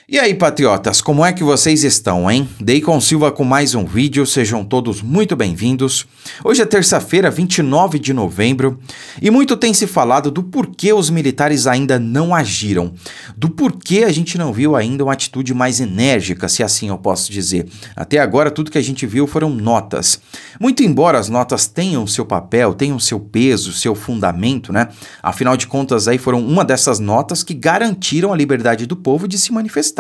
E aí, patriotas, como é que vocês estão, hein? Deicon Silva com mais um vídeo, sejam todos muito bem-vindos. Hoje é terça-feira, 29 de novembro, e muito tem se falado do porquê os militares ainda não agiram, do porquê a gente não viu ainda uma atitude mais enérgica, se assim eu posso dizer. Até agora, tudo que a gente viu foram notas. Muito embora as notas tenham seu papel, tenham seu peso, seu fundamento, né? Afinal de contas, aí foram uma dessas notas que garantiram a liberdade do povo de se manifestar.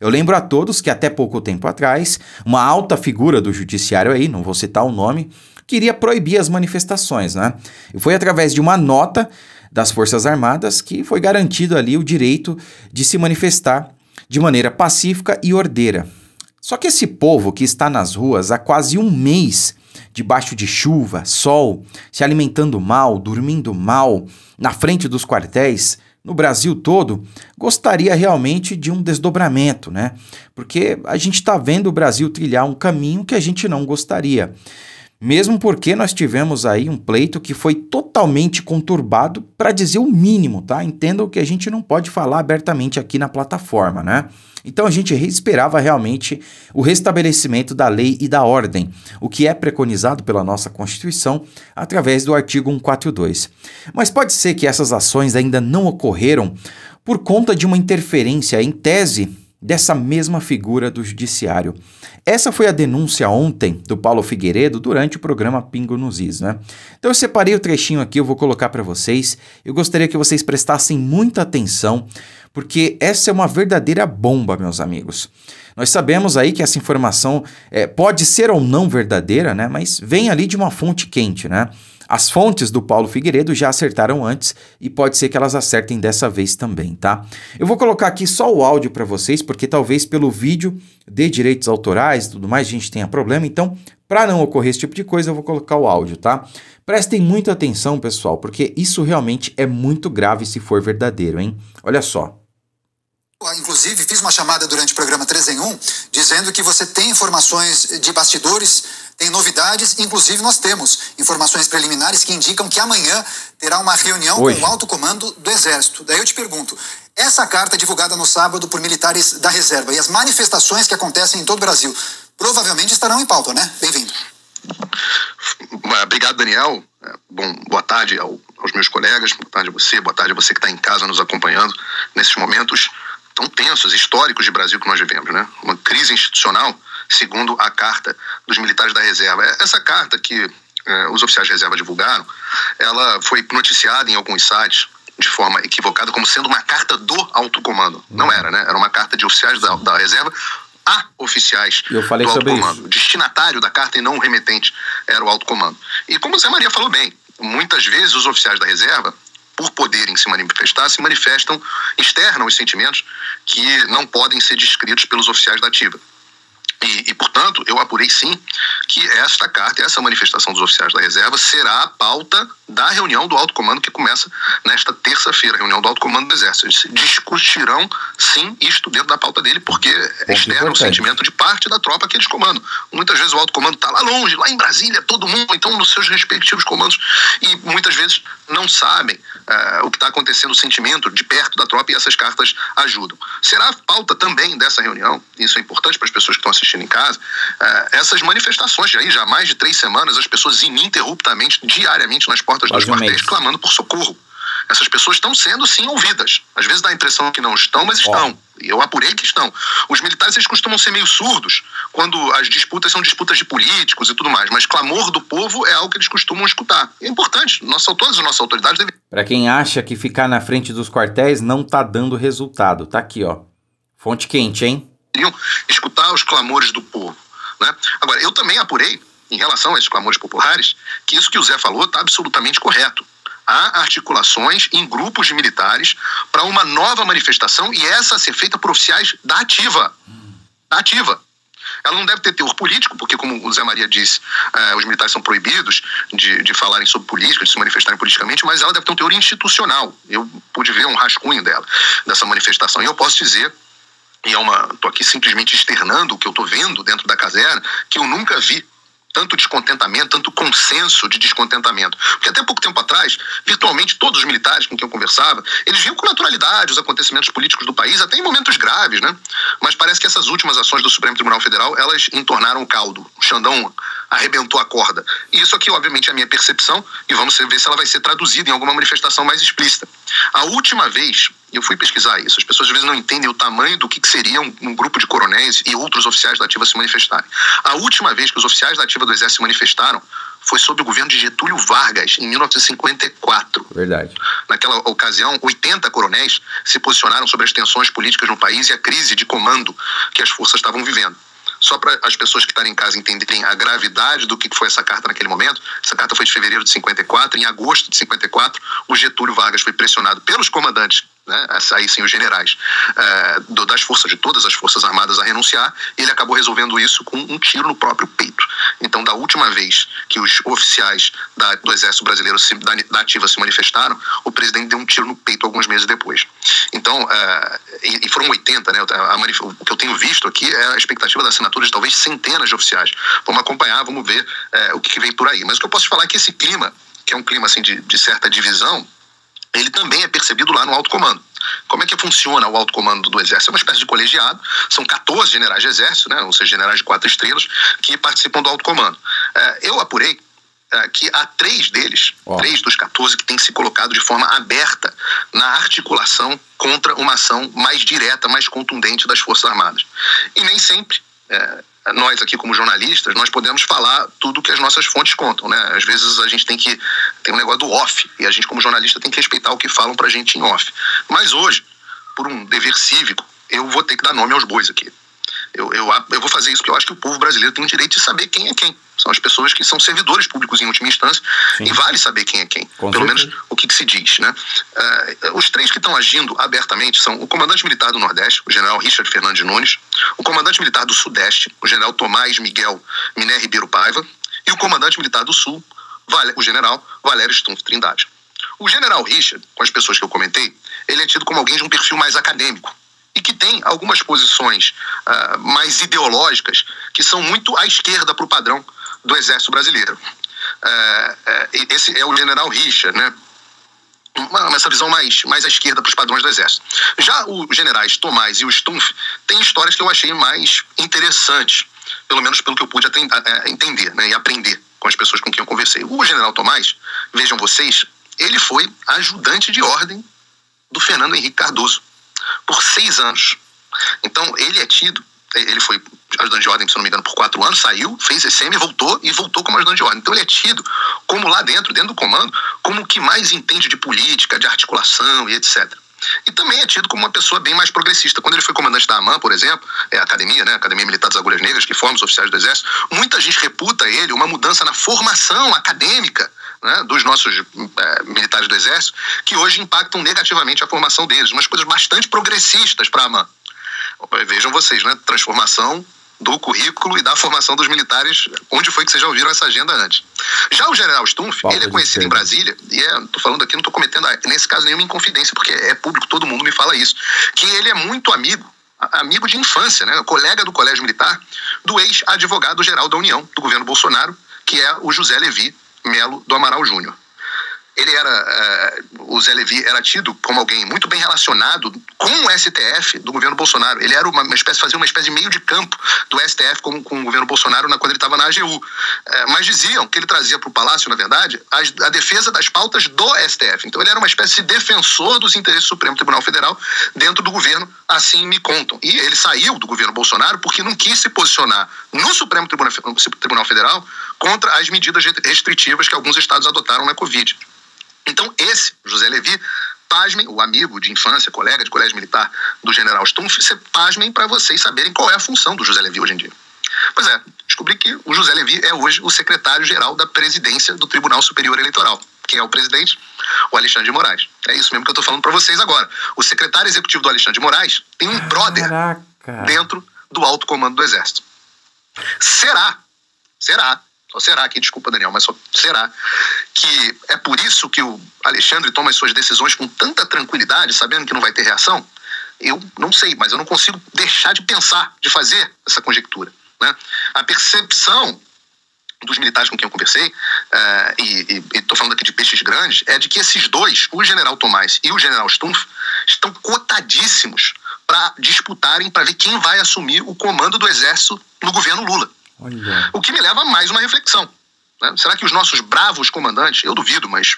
Eu lembro a todos que até pouco tempo atrás, uma alta figura do judiciário aí, não vou citar o nome, queria proibir as manifestações, né? E foi através de uma nota das Forças Armadas que foi garantido ali o direito de se manifestar de maneira pacífica e ordeira. Só que esse povo que está nas ruas há quase um mês, debaixo de chuva, sol, se alimentando mal, dormindo mal, na frente dos quartéis, no Brasil todo, gostaria realmente de um desdobramento, né? Porque a gente está vendo o Brasil trilhar um caminho que a gente não gostaria. Mesmo porque nós tivemos aí um pleito que foi totalmente conturbado, para dizer o mínimo, tá? Entendam que a gente não pode falar abertamente aqui na plataforma, né? Então a gente esperava realmente o restabelecimento da lei e da ordem, o que é preconizado pela nossa Constituição através do artigo 142. Mas pode ser que essas ações ainda não ocorreram por conta de uma interferência, em tese, dessa mesma figura do judiciário. Essa foi a denúncia ontem do Paulo Figueiredo durante o programa Pingo nos Is, né? Então eu separei o trechinho aqui, eu vou colocar para vocês. Eu gostaria que vocês prestassem muita atenção, porque essa é uma verdadeira bomba, meus amigos. Nós sabemos aí que essa informação pode ser ou não verdadeira, né? Mas vem ali de uma fonte quente, né? As fontes do Paulo Figueiredo já acertaram antes e pode ser que elas acertem dessa vez também, tá? Eu vou colocar aqui só o áudio para vocês, porque talvez pelo vídeo de direitos autorais e tudo mais a gente tenha problema. Então, para não ocorrer esse tipo de coisa, eu vou colocar o áudio, tá? Prestem muita atenção, pessoal, porque isso realmente é muito grave se for verdadeiro, hein? Olha só. Inclusive, fiz uma chamada durante o programa 3 em 1, dizendo que você tem informações de bastidores, tem novidades, inclusive nós temos informações preliminares que indicam que amanhã terá uma reunião com o alto comando do Exército. Daí eu te pergunto, essa carta divulgada no sábado por militares da reserva e as manifestações que acontecem em todo o Brasil, provavelmente estarão em pauta, né? Bem-vindo. Obrigado, Daniel. Bom, boa tarde aos meus colegas, boa tarde a você que está em casa nos acompanhando nesses momentos tão tensos, históricos de Brasil que nós vivemos, né? Uma crise institucional, segundo a carta dos militares da reserva. Essa carta que os oficiais de reserva divulgaram, ela foi noticiada em alguns sites de forma equivocada como sendo uma carta do alto comando. Não era, né? Era uma carta de oficiais da reserva a oficiais do alto comando. O destinatário da carta e não o remetente era o alto comando. E como o Zé Maria falou bem, muitas vezes os oficiais da reserva, por poderem se manifestar, se manifestam, externam os sentimentos que não podem ser descritos pelos oficiais da ativa. E, portanto, eu apurei sim que esta carta, essa manifestação dos oficiais da reserva será a pauta da reunião do alto comando que começa nesta terça-feira, reunião do alto comando do Exército. Eles discutirão sim isto dentro da pauta dele, porque externa o sentimento de parte da tropa que eles comandam. Muitas vezes o alto comando está lá longe, lá em Brasília, todo mundo, então nos seus respectivos comandos, e muitas vezes não sabem o que está acontecendo, o sentimento de perto da tropa, e essas cartas ajudam. Será a pauta também dessa reunião, isso é importante para as pessoas que estão assistindo em casa, essas manifestações já há mais de 3 semanas, as pessoas ininterruptamente, diariamente nas portas dos quartéis, clamando por socorro. Essas pessoas estão sendo sim ouvidas. Às vezes dá a impressão que não estão, mas estão. E eu apurei que estão. Os militares, eles costumam ser meio surdos quando as disputas são disputas de políticos e tudo mais, mas clamor do povo é algo que eles costumam escutar. É importante. Todas as nossas autoridades devem... Para quem acha que ficar na frente dos quartéis não tá dando resultado, tá aqui, ó. Fonte quente, hein? Escutar os clamores do povo, né? Agora, eu também apurei, em relação a esses clamores populares, que isso que o Zé falou está absolutamente correto. Há articulações em grupos de militares para uma nova manifestação, e essa a ser feita por oficiais da ativa. Da ativa. Ela não deve ter teor político, porque, como o Zé Maria disse, os militares são proibidos de falarem sobre política, de se manifestarem politicamente, mas ela deve ter um teor institucional. Eu pude ver um rascunho dessa manifestação, e eu posso dizer, e estou aqui simplesmente externando o que eu estou vendo dentro da caserna, que eu nunca vi tanto descontentamento, tanto consenso de descontentamento. Porque até pouco tempo atrás, virtualmente todos os militares com quem eu conversava, eles viam com naturalidade os acontecimentos políticos do país, até em momentos graves, né? Mas parece que essas últimas ações do Supremo Tribunal Federal, elas entornaram o caldo. O Xandão arrebentou a corda. E isso aqui, obviamente, é a minha percepção, e vamos ver se ela vai ser traduzida em alguma manifestação mais explícita. A última vez, eu fui pesquisar isso, as pessoas às vezes não entendem o tamanho do que seria um grupo de coronéis e outros oficiais da ativa se manifestarem. A última vez que os oficiais da ativa do Exército se manifestaram foi sob o governo de Getúlio Vargas, em 1954. Verdade. Naquela ocasião, 80 coronéis se posicionaram sobre as tensões políticas no país e a crise de comando que as forças estavam vivendo. Só para as pessoas que estarem em casa entenderem a gravidade do que foi essa carta naquele momento, essa carta foi de fevereiro de 54, em agosto de 54, o Getúlio Vargas foi pressionado pelos comandantes, né, aí sim os generais, das forças, de todas as forças armadas a renunciar, e ele acabou resolvendo isso com um tiro no próprio peito. Então, da última vez que os oficiais do Exército Brasileiro da ativa se manifestaram, o presidente deu um tiro no peito alguns meses depois. Então, e foram 80, né? O que eu tenho visto aqui é a expectativa da assinatura de talvez centenas de oficiais. Vamos acompanhar, vamos ver o que vem por aí. Mas o que eu posso falar é que esse clima, que é um clima assim, de certa divisão, ele também é percebido lá no alto comando. Como é que funciona o alto comando do Exército? É uma espécie de colegiado, são 14 generais de Exército, né, ou seja, generais de 4 estrelas, que participam do alto comando. Eu apurei que há 3 deles, 3 dos 14, que têm se colocado de forma aberta na articulação contra uma ação mais direta, mais contundente das Forças Armadas. E nem sempre nós aqui como jornalistas, nós podemos falar tudo que as nossas fontes contam, né? Às vezes a gente tem um negócio do off, e a gente como jornalista tem que respeitar o que falam pra gente em off. Mas hoje, por um dever cívico, eu vou ter que dar nome aos bois aqui. Eu vou fazer isso porque eu acho que o povo brasileiro tem o direito de saber quem é quem. São as pessoas que são servidores públicos em última instância. Sim. E vale saber quem é quem. Pelo menos o que se diz, né? Os 3 que estão agindo abertamente são o comandante militar do Nordeste, o general Richard Fernandes Nunes, o comandante militar do Sudeste, o general Tomás Miguel Miné Ribeiro Paiva, e o comandante militar do Sul, o general Valério Stumpf Trindade. O general Richard, com as pessoas que eu comentei, ele é tido como alguém de um perfil mais acadêmico e que tem algumas posições mais ideológicas que são muito à esquerda para o padrão do Exército Brasileiro. Esse é o general Richard, né? Essa visão mais à esquerda para os padrões do Exército. Já os generais Tomás e o Stumpf têm histórias que eu achei mais interessantes, pelo menos pelo que eu pude entender, né, e aprender com as pessoas com quem eu conversei. O general Tomás, vejam vocês, ele foi ajudante de ordem do Fernando Henrique Cardoso por 6 anos. Então, ele foi ajudante de ordem, se não me engano, por 4 anos, saiu, fez ECM, voltou como ajudante de ordem. Então ele é tido como lá dentro do comando, como o que mais entende de política, de articulação e etc. E também é tido como uma pessoa bem mais progressista. Quando ele foi comandante da AMAN, por exemplo, a academia, né, Academia Militar das Agulhas Negras, que forma os oficiais do Exército, muita gente reputa ele uma mudança na formação acadêmica, né, dos nossos militares do Exército, que hoje impactam negativamente a formação deles, umas coisas bastante progressistas para a AMAN. Vejam vocês, né? Transformação do currículo e da formação dos militares, onde foi que vocês já ouviram essa agenda antes. Já o general Stumpf, ele é conhecido em Brasília, e tô falando aqui, não tô cometendo, nesse caso, nenhuma inconfidência, porque é público, todo mundo me fala isso, que ele é muito amigo de infância, né? Colega do Colégio Militar, do ex-advogado-geral da União, do governo Bolsonaro, que é o José Levi Melo do Amaral Júnior. O Zé Levi era tido como alguém muito bem relacionado com o STF do governo Bolsonaro. Ele era fazia uma espécie de meio de campo do STF com o governo Bolsonaro quando ele estava na AGU. Mas diziam que ele trazia para o Palácio, na verdade, a defesa das pautas do STF. Então ele era uma espécie de defensor dos interesses do Supremo Tribunal Federal dentro do governo, assim me contam. E ele saiu do governo Bolsonaro porque não quis se posicionar no Supremo Tribunal Federal contra as medidas restritivas que alguns estados adotaram na Covid. Então esse, José Levi, pasmem, o amigo de infância, colega de colégio militar do general Stumpf, pasmem para vocês saberem qual é a função do José Levi hoje em dia. Pois é, descobri que o José Levi é hoje o secretário-geral da presidência do Tribunal Superior Eleitoral. Quem é o presidente? O Alexandre de Moraes. É isso mesmo que eu estou falando para vocês agora. O secretário executivo do Alexandre de Moraes tem um brother dentro do alto comando do Exército. Será, só será que, desculpa Daniel, mas só será que é por isso que o Alexandre toma as suas decisões com tanta tranquilidade, sabendo que não vai ter reação? Eu não sei, mas eu não consigo deixar de pensar, de fazer essa conjectura, né? A percepção dos militares com quem eu conversei, e estou falando aqui de peixes grandes, é de que esses dois, o general Tomás e o general Stumpf, estão cotadíssimos para disputarem, para ver quem vai assumir o comando do Exército no governo Lula. Olha. O que me leva a mais uma reflexão, né? Será que os nossos bravos comandantes, eu duvido, mas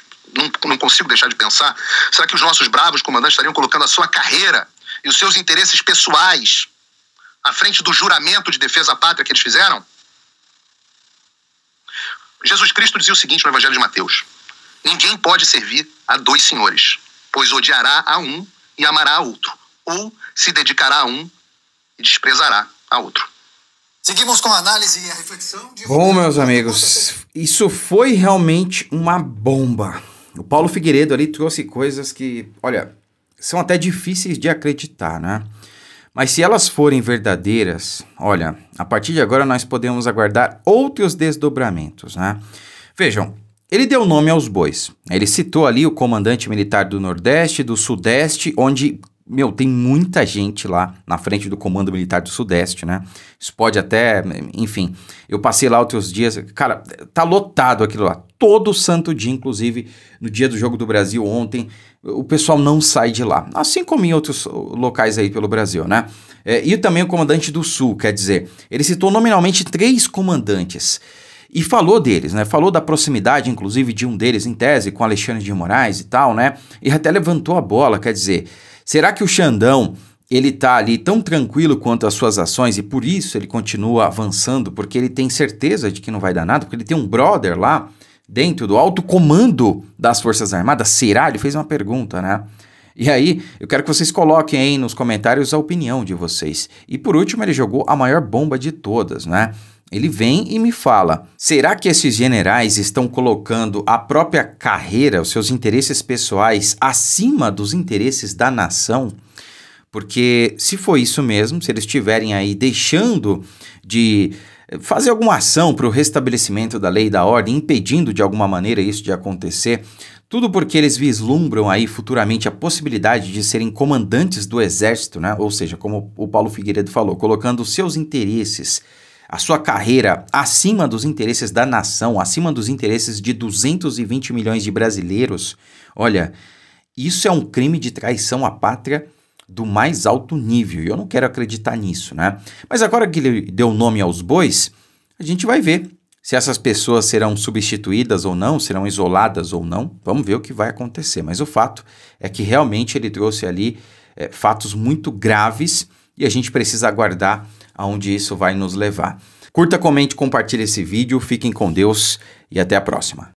não consigo deixar de pensar, será que os nossos bravos comandantes estariam colocando a sua carreira e os seus interesses pessoais à frente do juramento de defesa à pátria que eles fizeram? Jesus Cristo dizia o seguinte no Evangelho de Mateus: ninguém pode servir a dois senhores, pois odiará a um e amará a outro, ou se dedicará a um e desprezará a outro. Seguimos com a análise e a reflexão de... Bom, meus amigos, isso foi realmente uma bomba. O Paulo Figueiredo ali trouxe coisas que, olha, são até difíceis de acreditar, né? Mas se elas forem verdadeiras, olha, a partir de agora nós podemos aguardar outros desdobramentos, né? Vejam, ele deu nome aos bois. Ele citou ali o comandante militar do Nordeste, do Sudeste, onde, tem muita gente lá na frente do comando militar do Sudeste, né? Isso pode até, enfim, eu passei lá outros dias, cara, tá lotado aquilo lá. Todo santo dia, inclusive, no dia do Jogo do Brasil ontem, o pessoal não sai de lá. Assim como em outros locais aí pelo Brasil, né? E também o comandante do Sul, quer dizer, ele citou nominalmente 3 comandantes. E falou deles, né? Falou da proximidade, inclusive, de um deles, em tese, com Alexandre de Moraes e tal, né? E até levantou a bola, quer dizer, será que o Xandão, ele tá ali tão tranquilo quanto as suas ações e por isso ele continua avançando, porque ele tem certeza de que não vai dar nada, porque ele tem um brother lá dentro do alto comando das Forças Armadas? Será? Ele fez uma pergunta, né? E aí, eu quero que vocês coloquem aí nos comentários a opinião de vocês. E por último, ele jogou a maior bomba de todas, né? Ele vem e me fala, será que esses generais estão colocando a própria carreira, os seus interesses pessoais, acima dos interesses da nação? Porque se for isso mesmo, se eles estiverem aí deixando de fazer alguma ação para o restabelecimento da lei e da ordem, impedindo de alguma maneira isso de acontecer, tudo porque eles vislumbram aí futuramente a possibilidade de serem comandantes do exército, né? Ou seja, como o Paulo Figueiredo falou, colocando os seus interesses, a sua carreira acima dos interesses da nação, acima dos interesses de 220 milhões de brasileiros. Olha, isso é um crime de traição à pátria do mais alto nível, e eu não quero acreditar nisso, né? Mas agora que ele deu nome aos bois, a gente vai ver se essas pessoas serão substituídas ou não, serão isoladas ou não. Vamos ver o que vai acontecer, mas o fato é que realmente ele trouxe ali fatos muito graves e a gente precisa aguardar aonde isso vai nos levar. Curta, comente, compartilhe esse vídeo, fiquem com Deus e até a próxima.